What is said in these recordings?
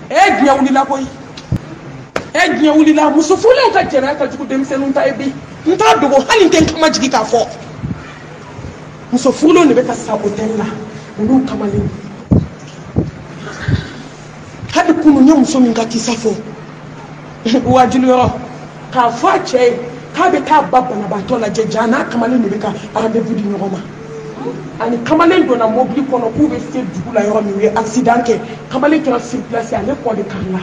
Egnya ulila boy. Egnya ulila musufule ukajera kajuku demsenu taibi. Nta dogo hani ten kama jigika fo. Musufule ne beka sabotella. Ulu kamali. Hadi kunu nyo musomi ngakisa fo. Wajulio ka fache ka be ka baba na batola jejana kamali ne beka rendez-vous di nyoma. Ani kamalen dona mobili kono ku be se dugula yoro mi we accident ke kamalen kira sur place ale ko de karla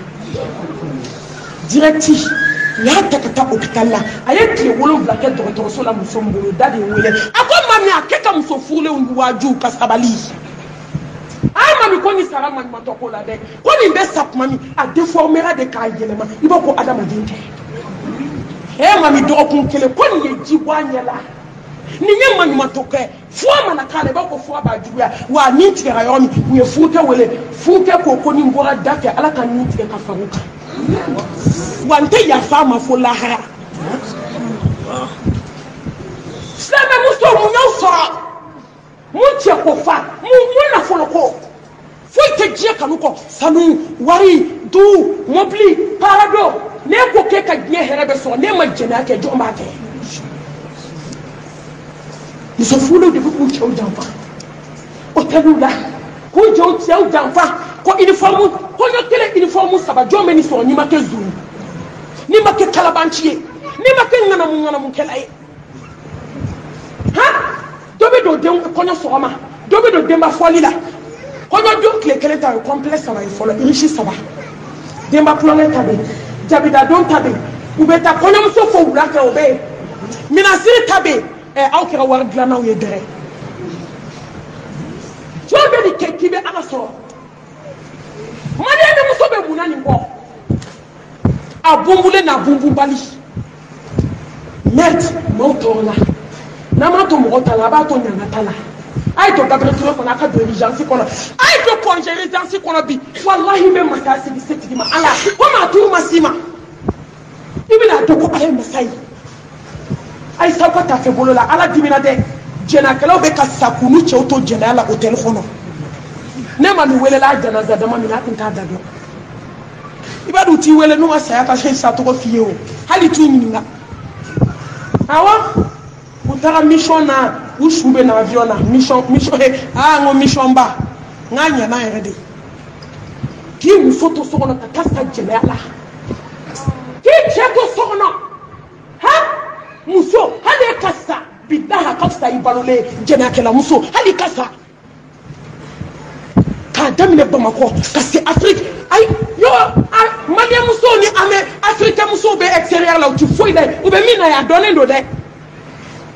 directif ya takata hôpital la aye kle wolo blake docteur so la muso mbolo dade wele akoma mami akeka muso furle undu waju kasabali ay mami ko ni sara mami matoko la de ko ni be sap mami a déformera de ka yelema ibo ko adama dinte mami do ko kele ko ni jibwa nyala ni nyama nyuma toke fo mana kale ba ko fo ba juya wa ni tigera yomi we fuke wele fuke ko ko ni ngora dake ala kan ni tigera ka faruka wante ya fama fo lahara sama muso mu nyausa mu che ko fa mu na fo ko fo te je kanuko sanu wari du mobli parado ne ko ke ka je herebe so ne ma jena ke jomba ke nous sommes fous de beaucoup de choses d'enfants. Au Tanoula, quand on tient d'enfants, quand uniforme, quand on tient uniforme, ça va jamais ni son ni ma que zou, ni ma que calabantier, ni ma que nana mon kelaï. Hein? Dobe do dem kono soroma, dobe do demba foli la. Kono do kle kele ta complexe ça va il faut le riche ça va. Demba planète tabe, jabida don tabe, ubeta kono mso fo ulaka obe. Minasiri tabe. Aw kira war glana ye dere jobe di kekibe ala so mane ne musobe munani ko abumbule na bumbu bali met motola na mato motala ba to nyana tala ay to gabre tro ko na ka de urgence ko ay to congé urgence ko bi wallahi me makasi bi setigi ma ala ko ma tu masima ibina to ko ay masai ay sapata fe bolo la ala dimina de jena kala be ka sakunu cheuto jena la hotel khono ne ma mi wele la jana za dama mi na tinta da do ibadu ti wele no asa ya ka se sa to ko fiye o hali tu mi nga awa utara mission na ushube na avion na mission ngo mission ba nganya na yede ki mu foto so kono ka kasa jena la ki cheto so kono ha muso hali kasa bidaha kasa ibalole jena kala muso hali kasa ka damine Bamako kasi Afrique ay yo malia muso ni ame Afrique muso be extérieur la tu foi dai ube mina ya donné do dai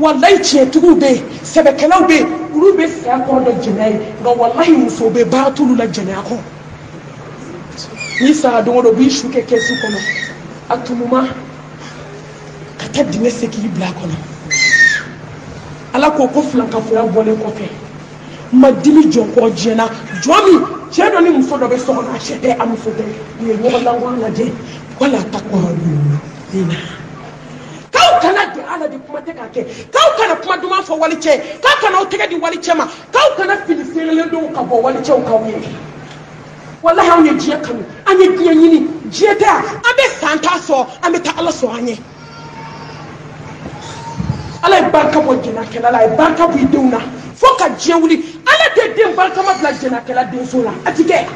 wallahi tie tugu be sebe kala be ulu be sa ko do jenai ngo wallahi muso be batulu la jena ko ni sa do do bi shuke kesu kono atumuma kata dinga seki bla kono ala ko ko flanka fo ya bole ko fe madimi joko jena jomi chedo ni muso do be so na chede amuso de ni wala wala de wala takwa dina kau kana de ala de kuma te kake kau kana kuma duma fo wali che kau kana o tege di wali chema kau kana filisere le do ka bo wali che o ka wi wallahi on ye jie kanu anye die nyini jie ta abe santa so ambe ta ala so anye ala barka bo jena kala la barka bu deuna foka jewuli ala de dem barka ma bla jena kala de so la atike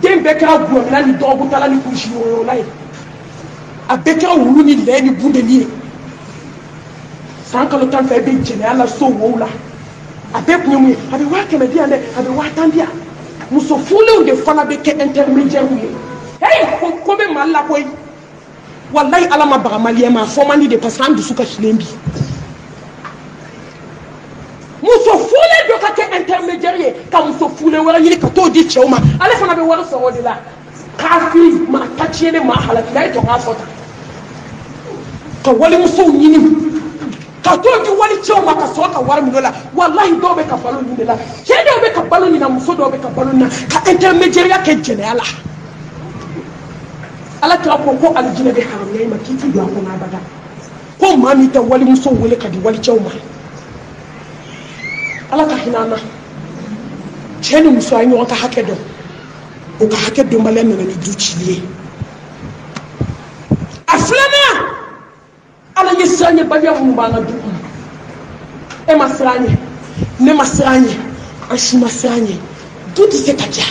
dem be ka bu na ni do bu tala ni ku shi yo lai abeka wulu ni le ni bunde ni sanka lo tan fe be jena ala so wo la abe kunyu abe wa keme dia ne abe wa tandia muso fulu de fana be ke intermédiaire wi hey ko be malla koy wallahi ala ma baga maliema fomani de pasran du suka shilembi muso fule do ka ke intermédiaire ka muso fule wala yini ka to di chewma ala fana be wala so wodi la kafi ma tachiene ma halaki dai to ka fota ka wali muso nyini ka to di wali chewma ka so ka war mi dola wallahi do be ka balo ni la ke do be ka balo ni na muso do be ka balo na ka intermédiaire ke jene ala ala ta ko aljina be haram yayi makiti do ko na bada ko mami ta wali muso wole ka di wali chewma ala ka hinana cheni muso ayi on ka hake do o ka hakɛ dɔnbaliya nana ni du cili ye a filanan ala ɲɛ siran ɲɛ baliya minnu b'an ka du kɔnɔ e ma siran ɲɛ ne ma siran ɲɛ an si ma siran ɲɛ du tɛ se ka diya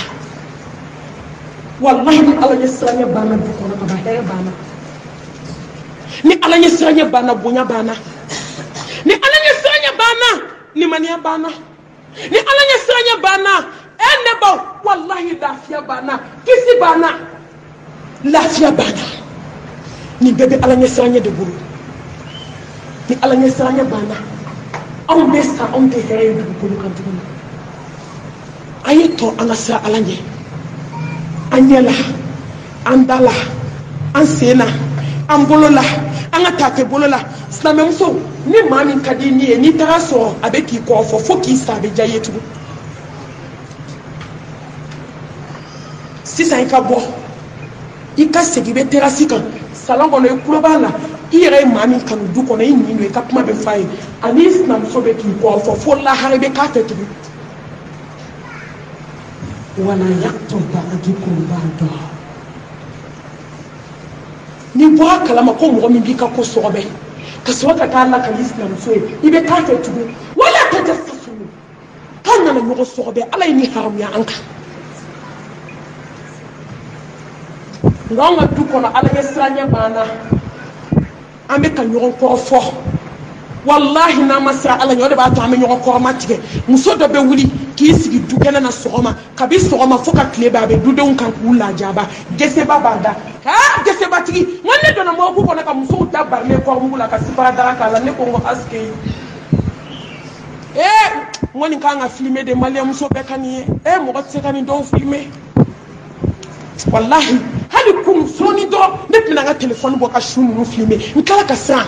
wallahi ni ala ɲɛ siran ɲɛ banna du kɔnɔ ka ban hɛrɛ banna ni ala ɲɛ siran ɲɛ banna bonya banna ni ala ɲɛ siran ɲɛ banna limaniya banna ni ala ɲɛ siran ɲɛ banna ne ba wallahi lafiya banna kisi banna lafiya banna ni bɛɛ bɛ ala ɲɛ siran ɲɛ de bolo ni ala ɲɛ siran ɲɛ banna anw bɛ sa anw tɛ hɛrɛ ye dugukolo kan tuguni a ye tɔ an ka siran ala ɲɛ an ɲɛ la an da la an sen na an bolo la an ka tafe bolo la silamɛmuso ni maa min ka di ni ye n'i taga sɔrɔ a bɛ k'i kɔ fɔ fo k'i sa a bɛ diya i ye tugun sisan i ka bɔ i ka segin i bɛ terasi kan salon kɔnɔ i tulo b'a la i yɛrɛ ye maa min kanu du kɔnɔ i nin don i ka kuma bɛ f'a ye ani sinamuso bɛ k'i kɔ fɔ fo lahara i bɛ k'a fɛ tugun wala yaqtul ba'dukum ba'da ni bɔra kalama ko mɔgɔ min b'i ka ko sɔgɔbɛ ka sɔrɔ ka taa lakali sinamuso ye i bɛ k'a fɛ tugun wala tajassasu k'a nana ɲɔgɔn sɔgɔbɛ ala ye ni haramuya an kan nka an ka du kɔnɔ ala ɲɛ siranɲɛ banna an bɛ ka ɲɔgɔn kɔrɔ fɔ wallahi n'an ma siran ala ɲɛ o de b'a to an bɛ ɲɔgɔn kɔrɔma tigɛ muso dɔ bɛ wuli k'i sigi du kɛnɛ na sɔgɔma kabi sɔgɔma fo ka tile bɛɛ a bɛ dudenw kan k'u lajaba geseba b'a da gesebatigi n ko ne donna mɔgɔku kɔnɔ ka musow da barilen kɔrɔmugu la ka sifara daga k'a la ne ko n ko asike n ko nin kan ka filime de maliyɛnmuso bɛɛ ka nin ye mɔgɔ tɛ se ka nin dɔw filime wallahi hali kun sɔɔni dɔrɔn ne tun bɛna n ka telefɔni bɔ ka su ninnu filime n tila ka siran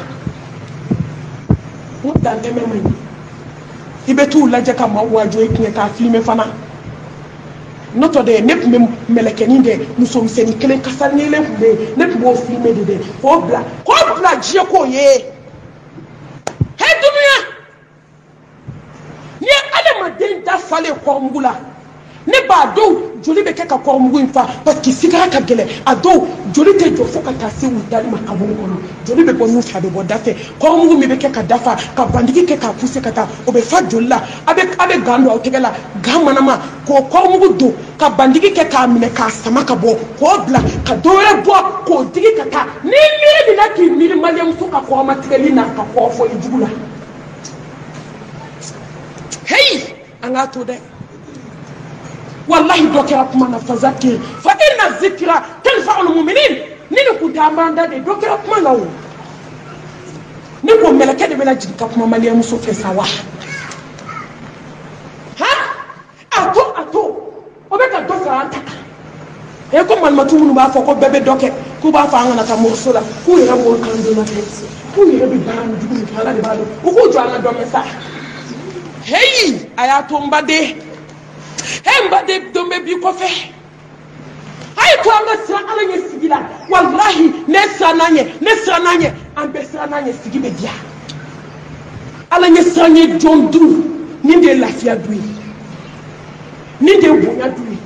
n dan tɛmɛ ma ɲi i bɛ t'u lajɛ ka maaw wajo i kun k'a filime fana n'o tɛ dɛ ne tun bɛ mɛlɛkɛnin dɛ musomisɛnnin kelen kasanilen tun bɛ yen ne tun b'o filime de dɛ k'o bila diɲɛ k'o ye hɛ dunuya n'i ye adamaden dafalen kɔrɔmugu la ne b'a dɔw joli bɛ kɛ ka kɔrɔmugu in fa parce que sigara ka gɛlɛn a dɔw joli tɛ jɔ fo ka taa se u dali ma kaburu kɔnɔ joli bɛ bɔ ɲu fɛ a bɛ bɔ da fɛ kɔrɔmugu min bɛ kɛ ka dafa ka bandigi kɛ k'a pousse ka taa o bɛ fa joli la a bɛ gan don aw tɛgɛ la gan manama k'o kɔrɔmugu don ka bandigi kɛ k'a minɛ k'a sama ka bɔ k'o bila ka dɔwɛrɛ bɔ k'o digi ka taa ni miiri min na k'i miiri maliyɛnmuso ka kɔrɔmatigɛli n'a ka kɔrɔfɔ i jugu la heyi an k'a to dɛ wallahi dɔ kɛra kuma na fazakir fa inna zikra tanfa'ul mu'minin ni kun t'a manda de dɔ kɛra kuma la o ni ko mɛlɛkɛ de bɛna jigin ka kuma maliyɛnmuso fɛ sa wa a to o bɛ ka dɔ fara an ta kan ko malimatu minnu b'a fɔ ko bɛɛ bɛ dɔ kɛ k'u b'a fɔ an kana taa moriso la k'u yɛrɛ b'o kan donna kɛ k'u yɛrɛ bɛ baara min jugu min kɛ ala de b'a dɔn u k'u jɔ an ka dɔ mɛn sa heyi a y'a to n baden n baden don bɛ bi kɔfɛ a ye to an ka siran ala ɲɛ sigi la walahi ne siran n'an ɲɛ an bɛɛ siran n'an ɲɛ sigi bɛ diya ala ɲɛ siran ɲɛ jɔn du nin de ye lafiya du ye nin de ye bonya du ye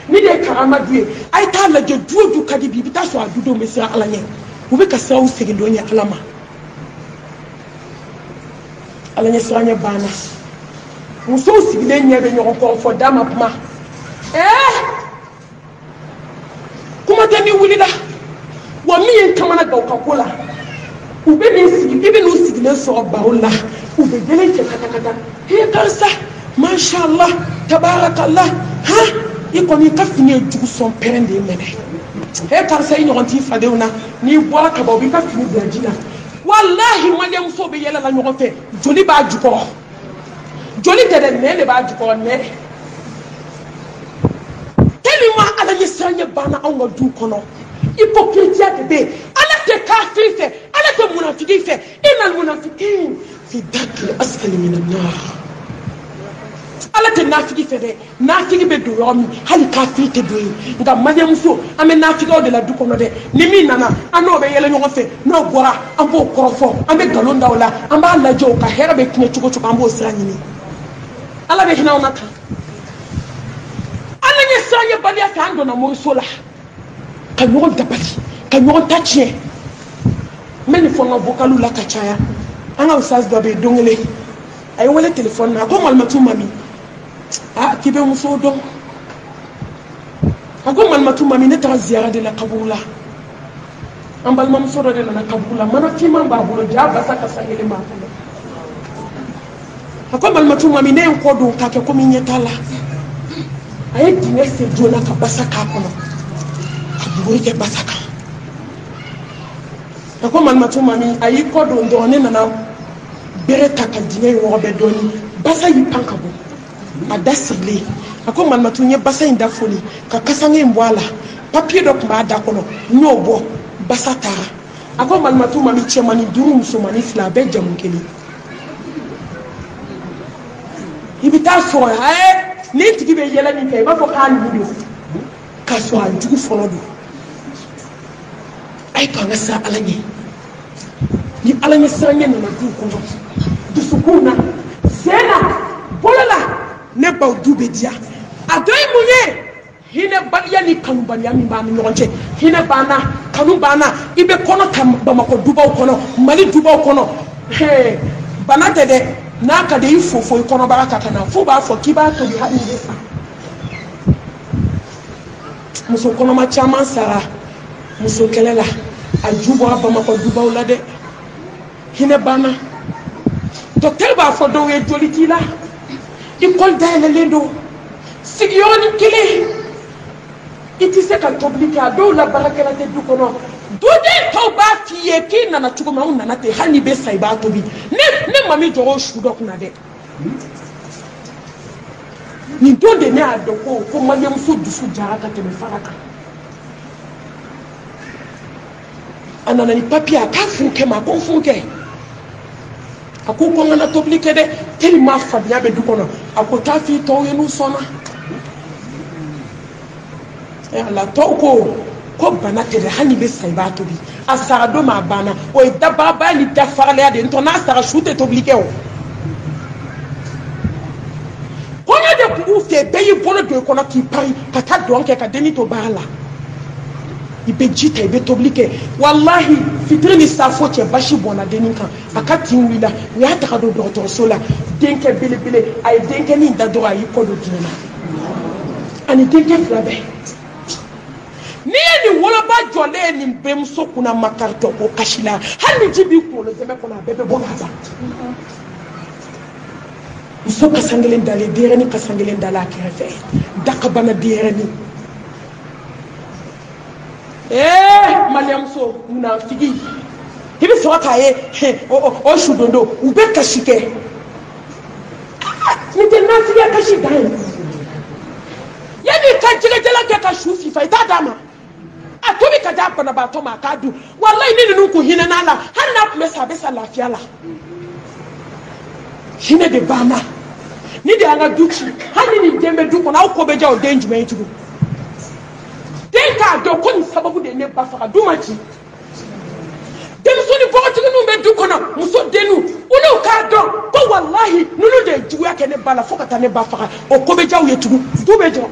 nin de ye karama du ye a ye t'a lajɛ du o du ka di bi i bɛ taa sɔrɔ a dudenw bɛ siran ala ɲɛ u bɛ ka siraw segin dɔn ɲɛ ala ma ala ɲɛ siran ɲɛ banna musow sigilen ɲɛ bɛ ɲɔgɔn kɔrɔ fɔ da ma kuma kuma tɛ ni wulila wa min ye kamana gan u ka ko la u bɛ n'i sigi i bɛ n'u sigilen sɔrɔ baro la u bɛ yɛlɛ cɛ katakata karisa masha Allah tabarakallah i kɔni i ka fini ye jugu sɔn pɛrɛn de ye minɛ karisa i ɲɔgɔn t'i fadenw na n'i bɔra ka ban u b'i ka fini bila ji la walahi maliyɛnmusow bɛ yɛlɛla ɲɔgɔn fɛ joli b'a jukɔrɔ joli tɛ dɛ nɛn de b'a jukɔrɔ nɛn tellement ala ɲɛ siranɲɛ banna anw ka du kɔnɔ hypocrisia de bɛ yen ala tɛ kafiri fɛ ala tɛ munafigi fɛ innal munafiqin fi darkil asfali minan nar ala tɛ nafigi fɛ dɛ nafigi bɛ don yɔrɔ min hali kafiri tɛ don yen nka maliyɛnmuso an bɛ nafigiw de la du kɔnɔ dɛ ni min nana an n'o bɛ yɛlɛ ɲɔgɔn fɛ n'o bɔra an b'o kɔrɔfɔ an bɛ nkalon da o la an b'a lajɛ o ka hɛrɛ bɛ tiɲɛ cogo cogo an b'o sira ɲini ala bɛ hinɛ aw na kan ala ɲɛ sanye balia ka ando na morisola ka ɲɔgɔn dabali ka ɲɔgɔn ta tiɲɛ n bɛ nin fɔ n ka vocalu la ka caya an ka usaz dɔ bɛ yen don kelen a ye wele telefɔni na a ko malimatu mami k'i bɛ muso dɔn a ko malimatu mami ne taga ziyara de la kaburu la an balimamuso dɔ de nana kaburu la mana finman b'a bolo ja basa ka san kelen b'a bolo a ko malimatu mami ne ye n kɔ don k'a kɛ komi ɲɛ t'a la a ye dingɛ sen joona ka basa k'a kɔnɔ ka buguri kɛ basa kan a ko malimatu mami a y'i kɔ don dɔrɔn ne nana bere ta ka dingɛ in wɔgɔbɛ dɔɔni basa y'i pan ka bɔ a da sirilen a ko malimatu n ye basa in da foni ka kasange in bɔ a la papiye dɔ tun b'a da kɔnɔ n y'o bɔ basa taara a ko malimatu mami cɛmani 5 musomani 2 a bɛɛ jamu kelen i bɛ taa sɔrɔ ni tigi bɛ yɛlɛ min kɛ i b'a fɔ k'a nugu don k'a sɔrɔ a jugu fɔlɔ don a ye to an ka siran ala ɲɛ ni ala ɲɛ siran ɲɛ nana du kɔnɔ dusukun na sen na bolo la ne baw du bɛ diya a dɔ ye mun ye hinɛbaliya ni kanubaliya min b'an ni ɲɔgɔn cɛ hinɛ banna kanu banna i bɛ kɔnɔ ta bamakɔ dubaw kɔnɔ mali dubaw kɔnɔ bana tɛ dɛ n'a ka di i fo i kɔnɔbara ka na fo b'a fɔ k'i b'a tobi hali ni sa muso kɔnɔma caman sara muso kɛlɛ la a ju bɔra bamakɔ dubaw la dɛ hinɛ banna docteur b'a fɔ dɔw ye joli t'i la école dayɛlɛlen don sigiyɔrɔnin kelen i tɛ se ka tobili kɛ a dɔw la baarakɛla tɛ du kɔnɔ duden tɔw b'a f'i ye k'i nana cogo min anw nana ten hali n'i bɛ sa i b'a tobi ne mami jɔrɔ o su dɔ kunna dɛ nin don de ne y'a dɔn ko maliyɛmuso dusu jara ka tɛmɛ fara kan a nana ni papiye a k'a furu kɛ ma a ko n furu kɛ a ko n kana tobili kɛ dɛ tellement fadenya bɛ du kɔnɔ a ko taa f'i tɔw ye n'u sɔnna ala tɔw ko bana tɛ dɛ hali ni bɛ sa i b'a tobi a sara don ma a banna o ye dababa ni dafaraleya de ye n'o tɛ n'a sara su tɛ tobili kɛ o kɔɲɔ de tun b'u fɛ bɛɛ y'i bolo don i kɔnɔ k'i pari ka taa dɔn kɛ ka denni to baara la i bɛ ji ta i bɛ tobili kɛ walahi fitiri ni safo cɛ basi bɔnna denni kan a ka tin wulila u y'a taga don dɔgɔtɔrɔso la denkɛ belebele a ye denkɛnin da dɔrɔn a y'i kɔ don diɲɛ na ani denkɛ 2 bɛɛ n'i ye nin woloba jɔlen ye nin bɛnmuso kunna makaritɔ ko kasi la hali ni ji b'i kunkolo zɛmɛ kɔnɔ a bɛɛ bɛ bɔ ka ban muso kasan kelen dalen denyɛrɛnin kasan kelen dalen a kɛrɛfɛ dakabana denyɛrɛnin maliyɛmuso munafigi i bɛ sɔrɔ k'a ye o su don don u bɛ kasi kɛ nin tɛ nafigiya kasi dan ye yanni ka jɛgɛjɛla kɛ ka su fifa i t'a d'a ma a tobi ka di a banabaatɔ ma a k'a dun walayi ni ninnu kun hinɛna la hali n'a tun bɛ sa a bɛ sa lafiya la hinɛ de banna ni de y'an ka du ci hali ni nin den bɛ du kɔnɔ aw ko bɛ diya o den jumɛn ye tugun den k'a dɔn ko nin sababu de ye ne ba faga du ma ci denmuso ni bɔgɔtigininw bɛ du kɔnɔ muso denninw olu k'a dɔn ko walahi ninnu de ye juguya kɛ ne ba la fo ka taa ne ba faga o ko bɛ diya u ye tugun du bɛ jɔ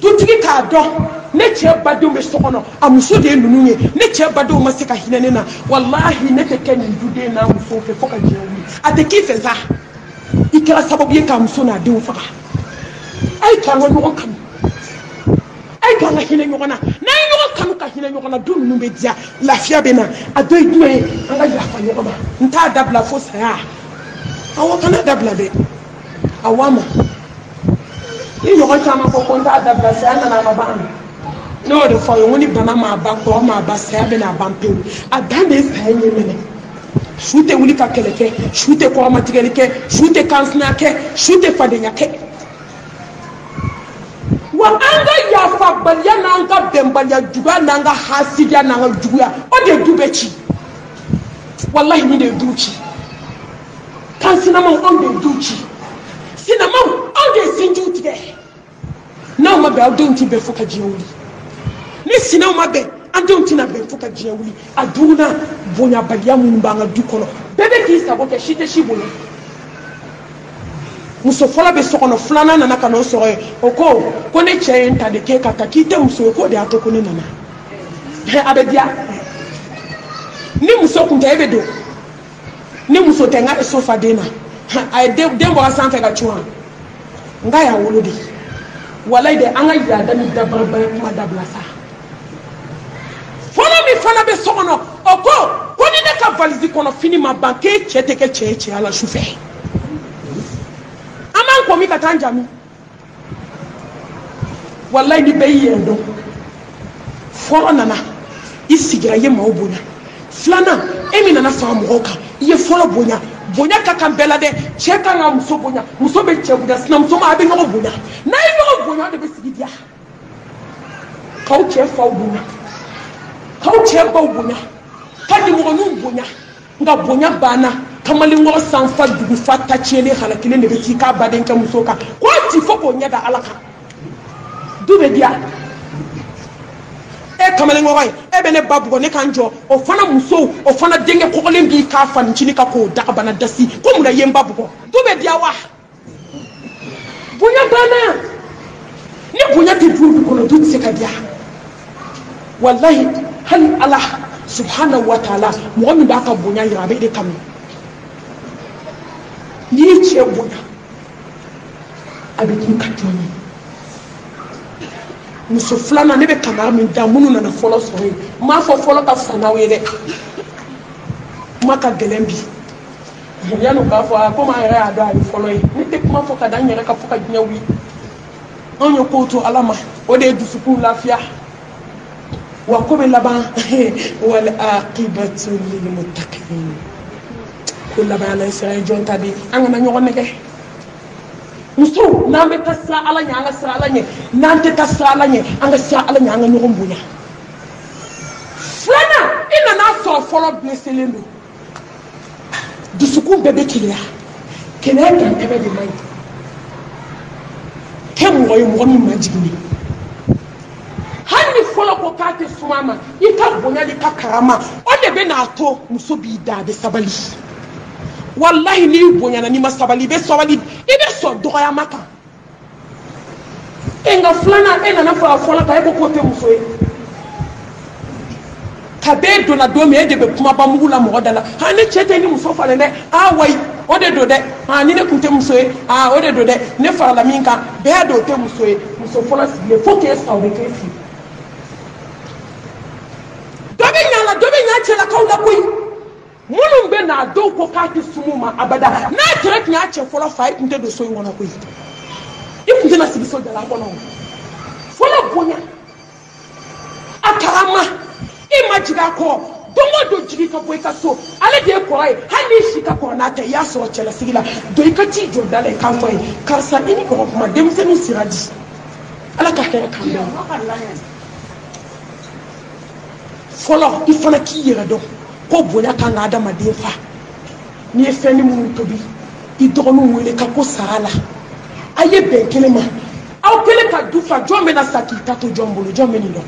dutigi k'a dɔn ne cɛ badenw bɛ so kɔnɔ a muso de ye ninnu ye ne cɛ badenw ma se ka hinɛ ne na walahi ne tɛ kɛ nin duden n'a musow fɛ fo ka diɲɛ wuli a tɛ k'i fɛ sa i kɛra sababu ye k'a muso n'a denw faga a ye to an ka ɲɔgɔn kanu a ye to an ka hinɛ ɲɔgɔn na n'an ye ɲɔgɔn kanu ka hinɛ ɲɔgɔn na du ninnu bɛ diya lafiya bɛ na a dɔ ye jumɛn ye an ka yafa ɲɔgɔn ma n t'a dabila fo saya awɔ kana dabila dɛ awɔ a ma ni ɲɔgɔn caman ko ko n t'a dabila saya nana a ma ban ne y'o de fɔ a ye n ko ni bana ma ban kɔrɔ ma ban saya bɛ na ban pewu a dan de ye saya ɲɛ minɛ su tɛ wuli ka kɛlɛ kɛ su tɛ kɔrɔmatigɛli kɛ su tɛ kansinaya kɛ su tɛ fadenya kɛ wa an ka yafabaliya n'an ka bɛnbaliya juguya n'an ka hasidiya n'an ka juguya o de ye du bɛɛ ci walahi ni de ye du ci kansinamaw anw de ye du ci sinamaw anw de ye sinjiw tigɛ n'aw ma bɛn aw denw tɛ bɛn fo ka diɲɛ wuli ni sinaw ma bɛn an denw tɛna bɛn fo ka diɲɛ wuli a duurunan bonyabaliya minnu b'an ka du kɔnɔ bɛɛ bɛ k'i sago kɛ si tɛ si bolo muso fɔlɔ bɛ so kɔnɔ filanan nana ka n'o sɔrɔ yen o ko ne cɛ ye n ta de k'e ka taa k'i tɛ muso ye k'o de y'a to ko ne nana a bɛ diya ni muso kun tɛ e bɛ don ni muso tɛ n ka so fa den na a ye den bɔra sanfɛ ka cun n ka y'a wolo de walayi de an ka yaada ni dabarabara kuma dabila sa fɔlɔ min fana bɛ so kɔnɔ o ko ni ne ka valise kɔnɔ fini ma ban k'e cɛ tɛ kɛ cɛ ye cɛya la su fɛ an b'an kɔmi ka taa an jaabi walayi ni bɛɛ y'i yɛrɛ dɔn fɔlɔ nana i sigira i ye maaw bonya filanan e min nana fara mɔgɔw kan i ye fɔlɔ bonya bonya ka kan bɛɛ la dɛ cɛ kan ka muso bonya muso bɛ cɛ bonya sinamuso ma a bɛ ɲɔgɔn bonya n'a ye ɲɔgɔn bonya de bɛ sigi diya k'aw cɛ faw bonya k'aw cɛ baw bonya ka nimɔgɔninw bonya nka bonya banna kamalenkɔrɔ sanfa dugufa ta tiɲɛlen hala kelen de bɛ t'i k'a badenkɛ muso kan k'o ti fo k'o ɲɛ da ala kan du bɛ diya e kamalenkɔrɔ ye e bɛ ne ba bugɔ ne kan jɔ o fana musow o fana denkɛ kɔgɔlen b'i k'a fanicini kan k'o dagabana dasi ko mun na i ye n ba bugɔ du bɛ diya wa bonya banna ni bonya tɛ du kɔnɔ du tɛ se ka diya walahi hali ala subhanahu wa ta'ala mɔgɔ min b'a ka bonya yira a bɛ de kanu n'i ye cɛ bonya a bɛ k'i ka jɔn ye muso filanan ne bɛ kamara min da minnu nana fɔlɔ sɔrɔ yen n m'a fɔ fɔlɔ ka fisa n'aw ye dɛ kuma ka gɛlɛn bi yanni u k'a fɔ komi an yɛrɛ y'a dɔn a ye fɔlɔ ye ne tɛ kuma fɔ ka da n yɛrɛ ka fɔ ka diɲɛ wuli anw ye kow to ala ma o de ye dusukun lafiya wa ko bɛ laban wal aqibatu lil muttaqin ko laban ala sira jɔn ta de an kana ɲɔgɔn nɛgɛ muso n'an bɛ taa sira ala ɲɛ an ka sira ala ɲɛ n'an tɛ taa sira ala ɲɛ an ka sira ala ɲɛ an ka ɲɔgɔn bonya filanan i nana sɔrɔ fɔlɔ blesselen don dusukun bɛɛ bɛ keleya keleya dantɛmɛ de man ɲi kɛ mɔgɔ ye mɔgɔ min ma jigin hali ni fɔlɔ ko k'a tɛ suma ma i ka bonya ni ka karama o de bɛ n'a to muso b'i da a bɛ sabali wallahi n'i bonyana n'i ma sabali i bɛ sabali i bɛ sɔn dɔgɔyama kan e nka filanan e nana fara fɔlɔ kan e ko k'o tɛ muso ye ka b'e donna don min e de bɛ kumaba mugu la mɔgɔ da la ne cɛ tɛ ni muso falen dɛ wayi o de don dɛ ni ne tun tɛ muso ye o de don dɛ ne farala min kan bɛɛ y'a dɔn o tɛ muso ye muso fɔlɔ sigilen fo k'e sa o bɛ k'e fili dɔ bɛ ɲa la dɔ bɛ ɲa cɛlakaw la koyi minnu bɛ n'a dɔw ko k'a tɛ sumu ma abada n'a cɛ tun y'a cɛ fɔlɔ fa e tun tɛ don so in kɔnɔ koyi i tun tɛna sigi so jala kɔnɔ fɔlɔ bonya a karama i ma jigin a kɔrɔ don o don jigi ka bɔ i ka so ale de ye kɔrɔ ye hali n'i si ka kɔrɔ n'a tɛ i y'a sɔrɔ cɛlasigi la don i ka t'i jɔ da la i k'a fɔ ye karisa i ni mɔgɔ kuma denmisɛnninw sira di ala ka hɛrɛ k'an bɛɛ fɔlɔ i fana k'i yɛrɛ dɔn ko bonya kan ka adamaden fa n'i ye fɛn ni minnu tobi i dɔgɔninw wele ka ko sara la a ye bɛn kelen ma aw kelen ka du fa jɔn bɛna sa k'i ta to jɔn bolo jɔn bɛ nin dɔn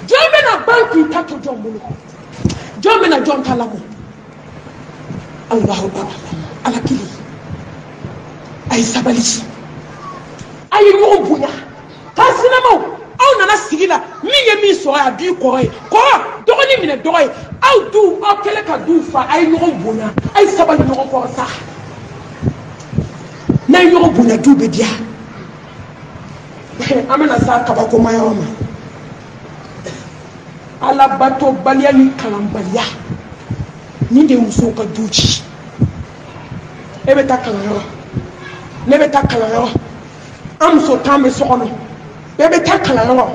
jɔn bɛna ban k'i ta to jɔn bolo jɔn bɛna jɔn ta lamɔ Allahu akbar ala kelen a ye sabali a ye ɲɔgɔn bonya k'a sinamaw aw nana sigi la min ye min sɔrɔ a b'i kɔrɔ ye kɔrɔ dɔgɔnin minɛ dɔgɔ ye aw du aw kɛlen ka du fa a ye ɲɔgɔn bonya a ye sabali ɲɔgɔn kɔrɔ sa n'a ye ɲɔgɔn bonya du bɛ diya an bɛna se a kabakoma yɔrɔ ma alabatobaliya ni kalanbaliya nin de ye musow ka du ci e bɛ taa kalanyɔrɔ ne bɛ taa kalanyɔrɔ an muso tan bɛ so kɔnɔ bɛɛ bɛ taa kalanyɔrɔ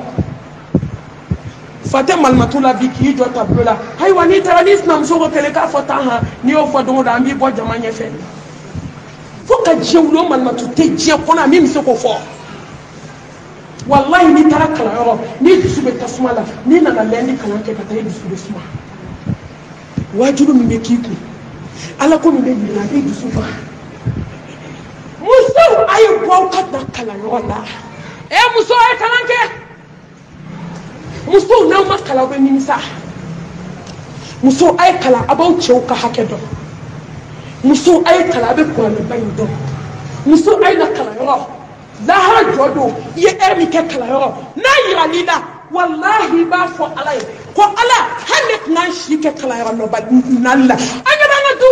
fa tɛ malimatu la bi k'i jɔ tableau la ayiwa n'i taara n'i sinamuso ko kelen k'a fɔ tan n'i y'o fɔ don o don an b'i bɔ jama ɲɛfɛ fo ka diɲɛ wuli o malimatu tɛ diɲɛ kɔnɔ a min bɛ se k'o fɔ wallahi n'i taara kalanyɔrɔ n'i dusu bɛ tasuma la n'i nana lɛndi kalan kɛ ka taa i dusu bɛ suma wajibi min bɛ k'i kun ala ko min bɛ yira a b'i dusu faga musow a ye bɔ aw ka na kalanyɔrɔ la muso a ye kalan kɛ musow n'aw ma kalan aw bɛ nimisa musow a ye kalan a b'aw cɛw ka hakɛ dɔn muso ay kala be ko le bayin do muso ay na kala yoro la ha jodo ye mi ke kala yoro na yira lida wallahi ba fo ala ko ala hanet nan shi ke kala yoro no ba nalla anya ba na du